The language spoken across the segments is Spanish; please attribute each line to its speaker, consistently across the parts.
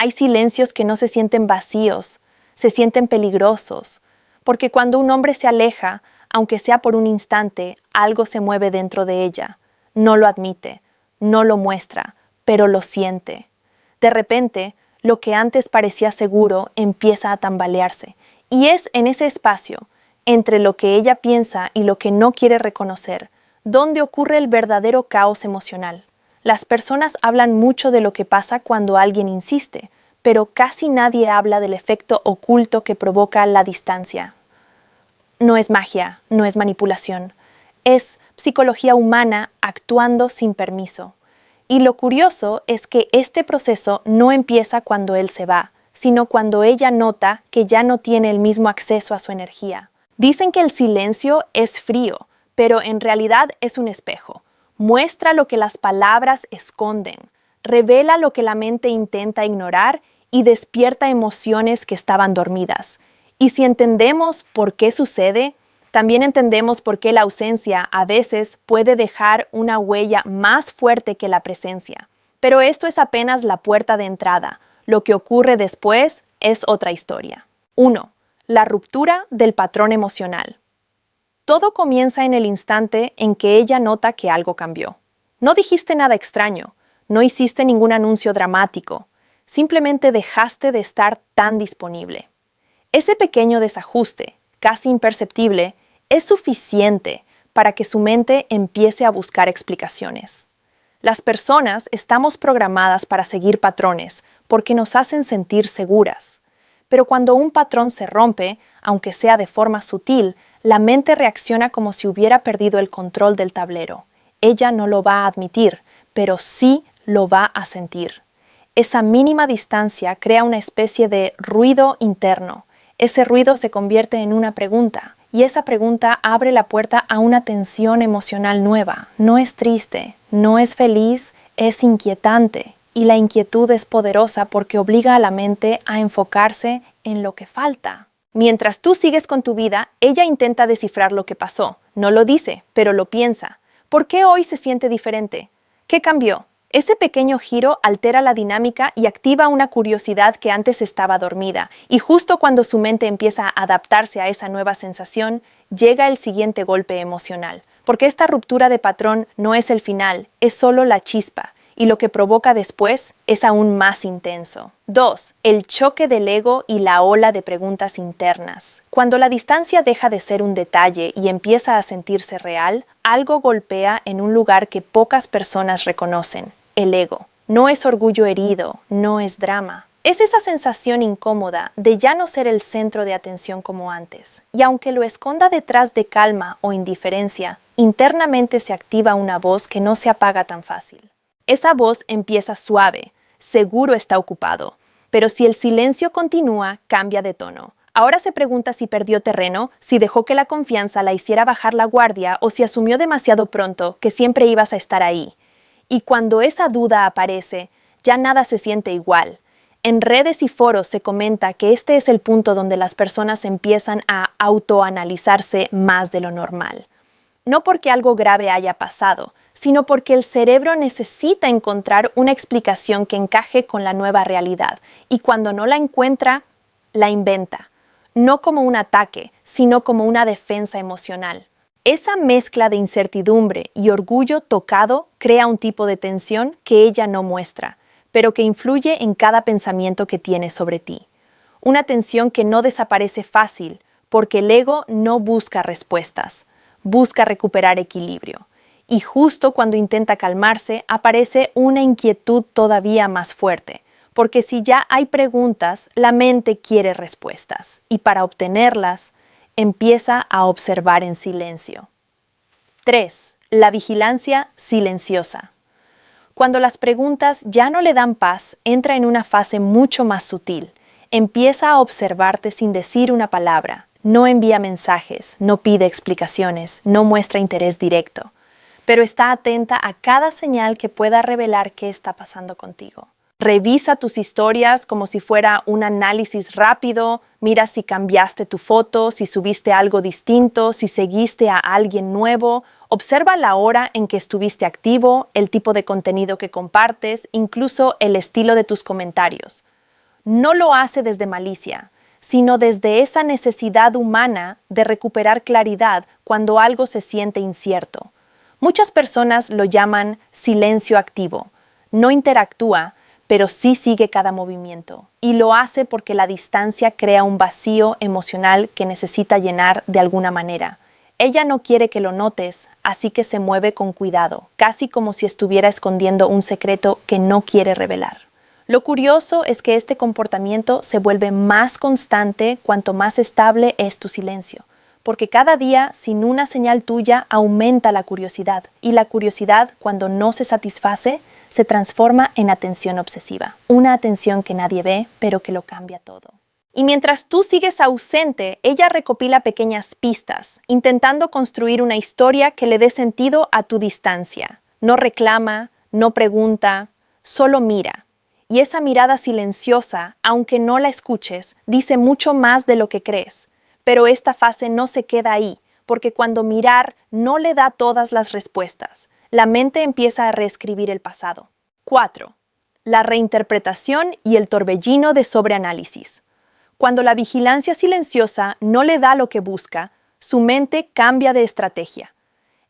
Speaker 1: Hay silencios que no se sienten vacíos, se sienten peligrosos, porque cuando un hombre se aleja, aunque sea por un instante, algo se mueve dentro de ella. No lo admite, no lo muestra, pero lo siente. De repente, lo que antes parecía seguro empieza a tambalearse, y es en ese espacio, entre lo que ella piensa y lo que no quiere reconocer, donde ocurre el verdadero caos emocional. Las personas hablan mucho de lo que pasa cuando alguien insiste, pero casi nadie habla del efecto oculto que provoca la distancia. No es magia, no es manipulación, es psicología humana actuando sin permiso. Y lo curioso es que este proceso no empieza cuando él se va, sino cuando ella nota que ya no tiene el mismo acceso a su energía. Dicen que el silencio es frío, pero en realidad es un espejo. Muestra lo que las palabras esconden, revela lo que la mente intenta ignorar y despierta emociones que estaban dormidas. Y si entendemos por qué sucede, también entendemos por qué la ausencia a veces puede dejar una huella más fuerte que la presencia. Pero esto es apenas la puerta de entrada. Lo que ocurre después es otra historia. 1. La ruptura del patrón emocional. Todo comienza en el instante en que ella nota que algo cambió. No dijiste nada extraño, no hiciste ningún anuncio dramático, simplemente dejaste de estar tan disponible. Ese pequeño desajuste, casi imperceptible, es suficiente para que su mente empiece a buscar explicaciones. Las personas estamos programadas para seguir patrones porque nos hacen sentir seguras. Pero cuando un patrón se rompe, aunque sea de forma sutil, la mente reacciona como si hubiera perdido el control del tablero. Ella no lo va a admitir, pero sí lo va a sentir. Esa mínima distancia crea una especie de ruido interno. Ese ruido se convierte en una pregunta, y esa pregunta abre la puerta a una tensión emocional nueva. No es triste, no es feliz, es inquietante. Y la inquietud es poderosa porque obliga a la mente a enfocarse en lo que falta. Mientras tú sigues con tu vida, ella intenta descifrar lo que pasó. No lo dice, pero lo piensa. ¿Por qué hoy se siente diferente? ¿Qué cambió? Ese pequeño giro altera la dinámica y activa una curiosidad que antes estaba dormida. Y justo cuando su mente empieza a adaptarse a esa nueva sensación, llega el siguiente golpe emocional. Porque esta ruptura de patrón no es el final, es solo la chispa. Y lo que provoca después es aún más intenso. 2. El choque del ego y la ola de preguntas internas. Cuando la distancia deja de ser un detalle y empieza a sentirse real, algo golpea en un lugar que pocas personas reconocen: el ego. No es orgullo herido, no es drama. Es esa sensación incómoda de ya no ser el centro de atención como antes. Y aunque lo esconda detrás de calma o indiferencia, internamente se activa una voz que no se apaga tan fácil. Esa voz empieza suave, seguro está ocupado, pero si el silencio continúa, cambia de tono. Ahora se pregunta si perdió terreno, si dejó que la confianza la hiciera bajar la guardia o si asumió demasiado pronto que siempre ibas a estar ahí. Y cuando esa duda aparece, ya nada se siente igual. En redes y foros se comenta que este es el punto donde las personas empiezan a autoanalizarse más de lo normal. No porque algo grave haya pasado, sino porque el cerebro necesita encontrar una explicación que encaje con la nueva realidad, y cuando no la encuentra, la inventa, no como un ataque, sino como una defensa emocional. Esa mezcla de incertidumbre y orgullo tocado crea un tipo de tensión que ella no muestra, pero que influye en cada pensamiento que tiene sobre ti. Una tensión que no desaparece fácil, porque el ego no busca respuestas, busca recuperar equilibrio. Y justo cuando intenta calmarse, aparece una inquietud todavía más fuerte, porque si ya hay preguntas, la mente quiere respuestas, y para obtenerlas, empieza a observar en silencio. 3. La vigilancia silenciosa. Cuando las preguntas ya no le dan paz, entra en una fase mucho más sutil. Empieza a observarte sin decir una palabra. No envía mensajes, no pide explicaciones, no muestra interés directo, pero está atenta a cada señal que pueda revelar qué está pasando contigo. Revisa tus historias como si fuera un análisis rápido, mira si cambiaste tu foto, si subiste algo distinto, si seguiste a alguien nuevo, observa la hora en que estuviste activo, el tipo de contenido que compartes, incluso el estilo de tus comentarios. No lo hace desde malicia, sino desde esa necesidad humana de recuperar claridad cuando algo se siente incierto. Muchas personas lo llaman silencio activo. No interactúa, pero sí sigue cada movimiento. Y lo hace porque la distancia crea un vacío emocional que necesita llenar de alguna manera. Ella no quiere que lo notes, así que se mueve con cuidado, casi como si estuviera escondiendo un secreto que no quiere revelar. Lo curioso es que este comportamiento se vuelve más constante cuanto más estable es tu silencio, porque cada día, sin una señal tuya, aumenta la curiosidad, y la curiosidad, cuando no se satisface, se transforma en atención obsesiva, una atención que nadie ve, pero que lo cambia todo. Y mientras tú sigues ausente, ella recopila pequeñas pistas, intentando construir una historia que le dé sentido a tu distancia. No reclama, no pregunta, solo mira. Y esa mirada silenciosa, aunque no la escuches, dice mucho más de lo que crees. Pero esta fase no se queda ahí, porque cuando mirar no le da todas las respuestas, la mente empieza a reescribir el pasado. 4. La reinterpretación y el torbellino de sobreanálisis. Cuando la vigilancia silenciosa no le da lo que busca, su mente cambia de estrategia.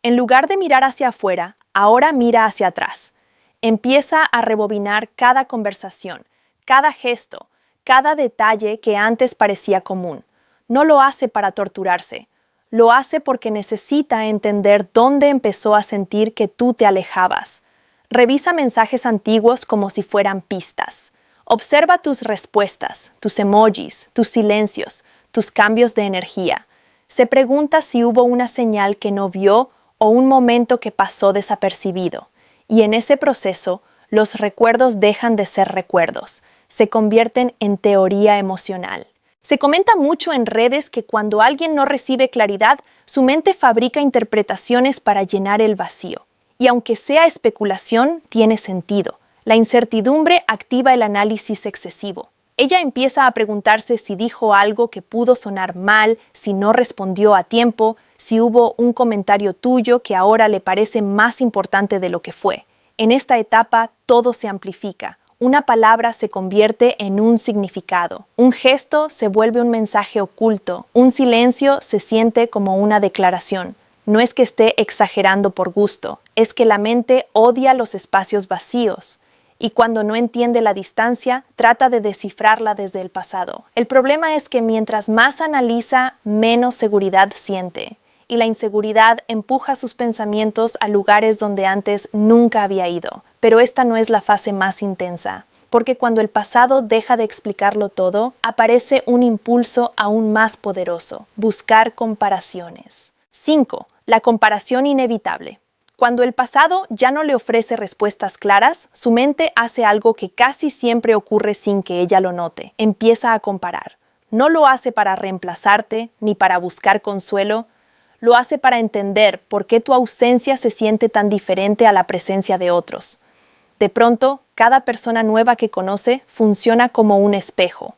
Speaker 1: En lugar de mirar hacia afuera, ahora mira hacia atrás. Empieza a rebobinar cada conversación, cada gesto, cada detalle que antes parecía común. No lo hace para torturarse, lo hace porque necesita entender dónde empezó a sentir que tú te alejabas. Revisa mensajes antiguos como si fueran pistas. Observa tus respuestas, tus emojis, tus silencios, tus cambios de energía. Se pregunta si hubo una señal que no vio o un momento que pasó desapercibido. Y en ese proceso, los recuerdos dejan de ser recuerdos, se convierten en teoría emocional. Se comenta mucho en redes que cuando alguien no recibe claridad, su mente fabrica interpretaciones para llenar el vacío. Y aunque sea especulación, tiene sentido. La incertidumbre activa el análisis excesivo. Ella empieza a preguntarse si dijo algo que pudo sonar mal, si no respondió a tiempo, si hubo un comentario tuyo que ahora le parece más importante de lo que fue. En esta etapa todo se amplifica. Una palabra se convierte en un significado. Un gesto se vuelve un mensaje oculto. Un silencio se siente como una declaración. No es que esté exagerando por gusto, es que la mente odia los espacios vacíos. Y cuando no entiende la distancia, trata de descifrarla desde el pasado. El problema es que mientras más analiza, menos seguridad siente. Y la inseguridad empuja sus pensamientos a lugares donde antes nunca había ido. Pero esta no es la fase más intensa, porque cuando el pasado deja de explicarlo todo, aparece un impulso aún más poderoso: buscar comparaciones. 5. La comparación inevitable. Cuando el pasado ya no le ofrece respuestas claras, su mente hace algo que casi siempre ocurre sin que ella lo note. Empieza a comparar. No lo hace para reemplazarte ni para buscar consuelo. Lo hace para entender por qué tu ausencia se siente tan diferente a la presencia de otros. De pronto, cada persona nueva que conoce funciona como un espejo.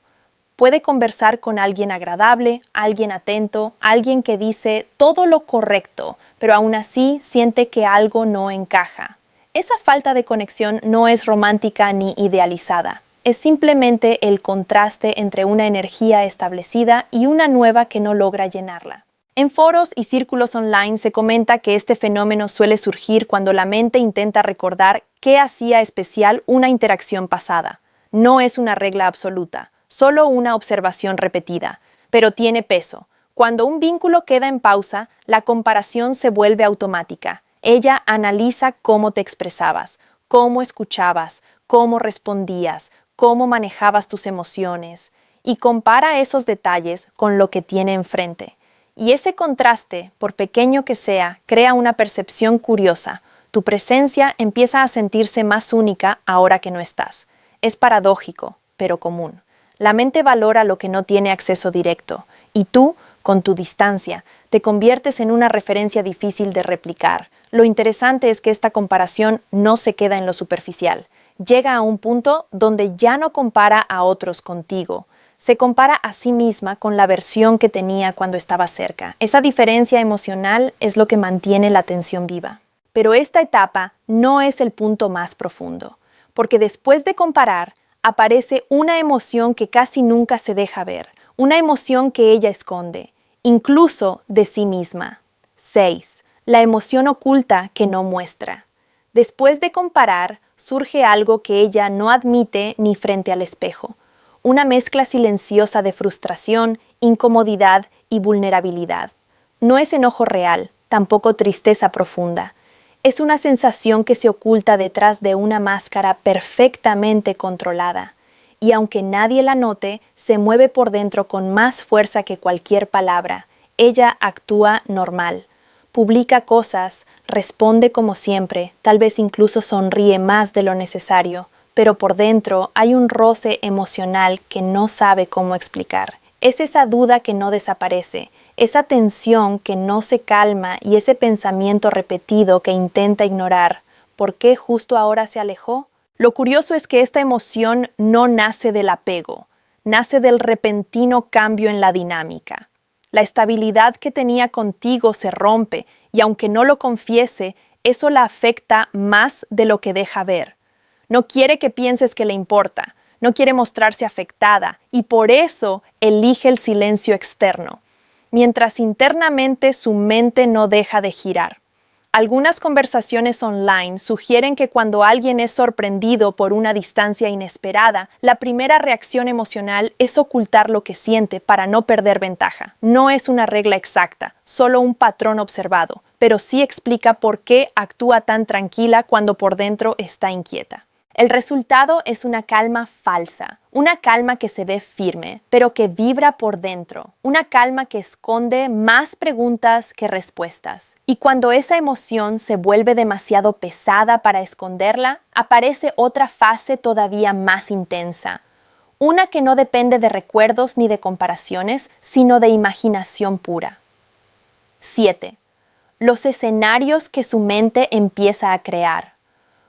Speaker 1: Puede conversar con alguien agradable, alguien atento, alguien que dice todo lo correcto, pero aún así siente que algo no encaja. Esa falta de conexión no es romántica ni idealizada. Es simplemente el contraste entre una energía establecida y una nueva que no logra llenarla. En foros y círculos online se comenta que este fenómeno suele surgir cuando la mente intenta recordar qué hacía especial una interacción pasada. No es una regla absoluta, solo una observación repetida, pero tiene peso. Cuando un vínculo queda en pausa, la comparación se vuelve automática. Ella analiza cómo te expresabas, cómo escuchabas, cómo respondías, cómo manejabas tus emociones, y compara esos detalles con lo que tiene enfrente. Y ese contraste, por pequeño que sea, crea una percepción curiosa. Tu presencia empieza a sentirse más única ahora que no estás. Es paradójico, pero común. La mente valora lo que no tiene acceso directo, y tú, con tu distancia, te conviertes en una referencia difícil de replicar. Lo interesante es que esta comparación no se queda en lo superficial. Llega a un punto donde ya no compara a otros contigo. Se compara a sí misma con la versión que tenía cuando estaba cerca. Esa diferencia emocional es lo que mantiene la tensión viva. Pero esta etapa no es el punto más profundo, porque después de comparar, aparece una emoción que casi nunca se deja ver, una emoción que ella esconde, incluso de sí misma. 6. La emoción oculta que no muestra. Después de comparar, surge algo que ella no admite ni frente al espejo, una mezcla silenciosa de frustración, incomodidad y vulnerabilidad. No es enojo real, tampoco tristeza profunda. Es una sensación que se oculta detrás de una máscara perfectamente controlada, y aunque nadie la note, se mueve por dentro con más fuerza que cualquier palabra. Ella actúa normal, publica cosas, responde como siempre, tal vez incluso sonríe más de lo necesario, pero por dentro hay un roce emocional que no sabe cómo explicar. Es esa duda que no desaparece, esa tensión que no se calma y ese pensamiento repetido que intenta ignorar. ¿Por qué justo ahora se alejó? Lo curioso es que esta emoción no nace del apego, nace del repentino cambio en la dinámica. La estabilidad que tenía contigo se rompe y aunque no lo confiese, eso la afecta más de lo que deja ver. No quiere que pienses que le importa, no quiere mostrarse afectada y por eso elige el silencio externo, mientras internamente su mente no deja de girar. Algunas conversaciones online sugieren que cuando alguien es sorprendido por una distancia inesperada, la primera reacción emocional es ocultar lo que siente para no perder ventaja. No es una regla exacta, solo un patrón observado, pero sí explica por qué actúa tan tranquila cuando por dentro está inquieta. El resultado es una calma falsa, una calma que se ve firme, pero que vibra por dentro, una calma que esconde más preguntas que respuestas. Y cuando esa emoción se vuelve demasiado pesada para esconderla, aparece otra fase todavía más intensa, una que no depende de recuerdos ni de comparaciones, sino de imaginación pura. 7. Los escenarios que su mente empieza a crear.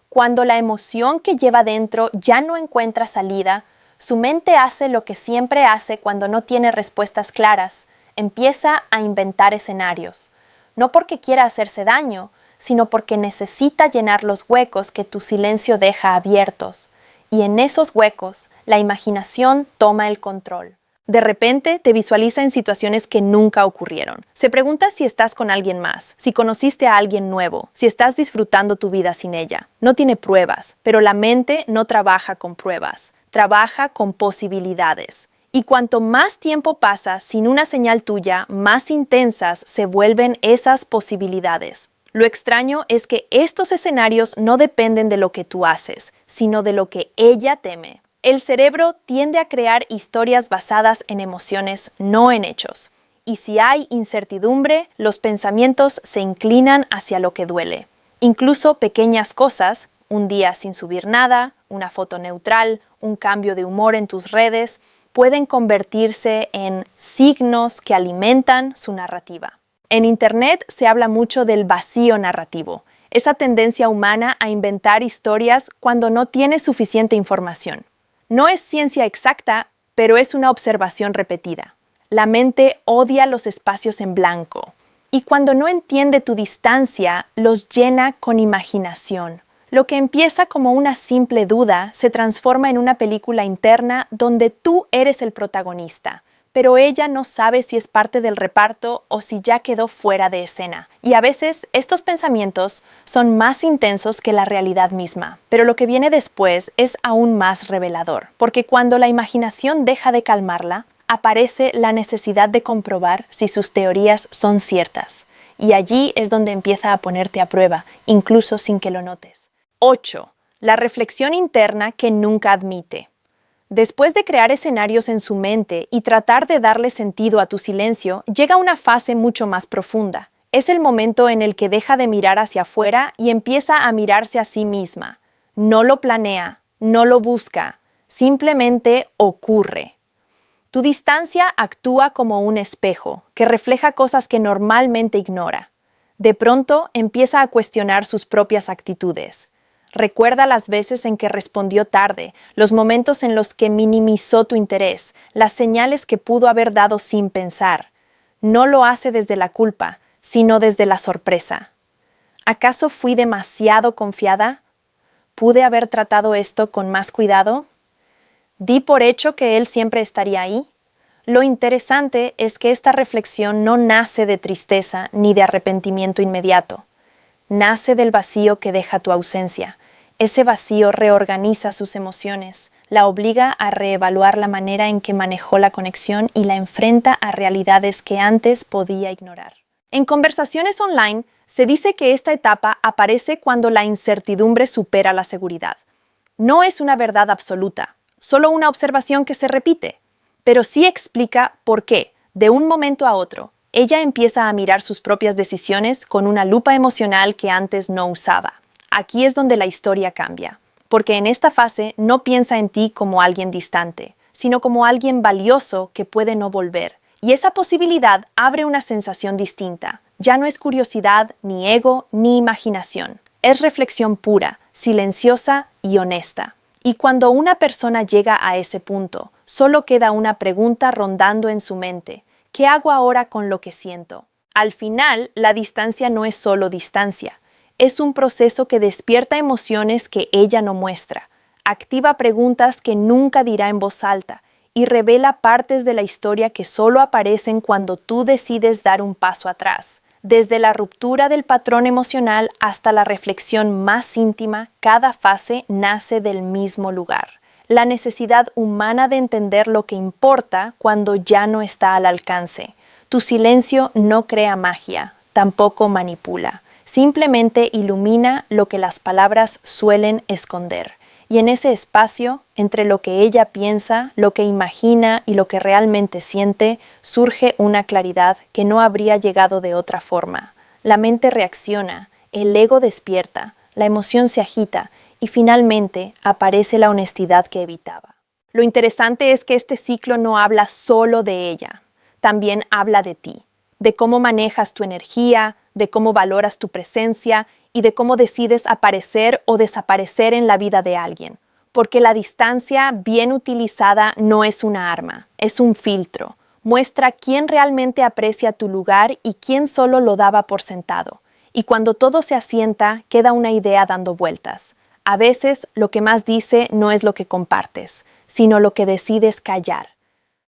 Speaker 1: Cuando la emoción que lleva dentro ya no encuentra salida, su mente hace lo que siempre hace cuando no tiene respuestas claras, empieza a inventar escenarios. No porque quiera hacerse daño, sino porque necesita llenar los huecos que tu silencio deja abiertos. Y en esos huecos, la imaginación toma el control. De repente te visualiza en situaciones que nunca ocurrieron. Se pregunta si estás con alguien más, si conociste a alguien nuevo, si estás disfrutando tu vida sin ella. No tiene pruebas, pero la mente no trabaja con pruebas, trabaja con posibilidades. Y cuanto más tiempo pasa sin una señal tuya, más intensas se vuelven esas posibilidades. Lo extraño es que estos escenarios no dependen de lo que tú haces, sino de lo que ella teme. El cerebro tiende a crear historias basadas en emociones, no en hechos. Y si hay incertidumbre, los pensamientos se inclinan hacia lo que duele. Incluso pequeñas cosas, un día sin subir nada, una foto neutral, un cambio de humor en tus redes, pueden convertirse en signos que alimentan su narrativa. En Internet se habla mucho del vacío narrativo, esa tendencia humana a inventar historias cuando no tienes suficiente información. No es ciencia exacta, pero es una observación repetida. La mente odia los espacios en blanco y cuando no entiende tu distancia, los llena con imaginación. Lo que empieza como una simple duda se transforma en una película interna donde tú eres el protagonista, pero ella no sabe si es parte del reparto o si ya quedó fuera de escena. Y a veces estos pensamientos son más intensos que la realidad misma, pero lo que viene después es aún más revelador, porque cuando la imaginación deja de calmarla, aparece la necesidad de comprobar si sus teorías son ciertas. Y allí es donde empieza a ponerte a prueba, incluso sin que lo notes. 8. La reflexión interna que nunca admite. Después de crear escenarios en su mente y tratar de darle sentido a tu silencio, llega una fase mucho más profunda. Es el momento en el que deja de mirar hacia afuera y empieza a mirarse a sí misma. No lo planea, no lo busca, simplemente ocurre. Tu distancia actúa como un espejo que refleja cosas que normalmente ignora. De pronto empieza a cuestionar sus propias actitudes. Recuerda las veces en que respondió tarde, los momentos en los que minimizó tu interés, las señales que pudo haber dado sin pensar. No lo hace desde la culpa, sino desde la sorpresa. ¿Acaso fui demasiado confiada? ¿Pude haber tratado esto con más cuidado? ¿Di por hecho que Él siempre estaría ahí? Lo interesante es que esta reflexión no nace de tristeza ni de arrepentimiento inmediato. Nace del vacío que deja tu ausencia. Ese vacío reorganiza sus emociones, la obliga a reevaluar la manera en que manejó la conexión y la enfrenta a realidades que antes podía ignorar. En conversaciones online, se dice que esta etapa aparece cuando la incertidumbre supera la seguridad. No es una verdad absoluta, solo una observación que se repite, pero sí explica por qué, de un momento a otro, ella empieza a mirar sus propias decisiones con una lupa emocional que antes no usaba. Aquí es donde la historia cambia, porque en esta fase no piensa en ti como alguien distante, sino como alguien valioso que puede no volver. Y esa posibilidad abre una sensación distinta. Ya no es curiosidad, ni ego, ni imaginación. Es reflexión pura, silenciosa y honesta. Y cuando una persona llega a ese punto, solo queda una pregunta rondando en su mente. ¿Qué hago ahora con lo que siento? Al final, la distancia no es solo distancia. Es un proceso que despierta emociones que ella no muestra, activa preguntas que nunca dirá en voz alta y revela partes de la historia que solo aparecen cuando tú decides dar un paso atrás. Desde la ruptura del patrón emocional hasta la reflexión más íntima, cada fase nace del mismo lugar. La necesidad humana de entender lo que importa cuando ya no está al alcance. Tu silencio no crea magia, tampoco manipula. Simplemente ilumina lo que las palabras suelen esconder. Y en ese espacio, entre lo que ella piensa, lo que imagina y lo que realmente siente, surge una claridad que no habría llegado de otra forma. La mente reacciona, el ego despierta, la emoción se agita y finalmente aparece la honestidad que evitaba. Lo interesante es que este ciclo no habla solo de ella, también habla de ti, de cómo manejas tu energía, de cómo valoras tu presencia y de cómo decides aparecer o desaparecer en la vida de alguien. Porque la distancia bien utilizada no es una arma, es un filtro. Muestra quién realmente aprecia tu lugar y quién solo lo daba por sentado. Y cuando todo se asienta, queda una idea dando vueltas. A veces lo que más dice no es lo que compartes, sino lo que decides callar.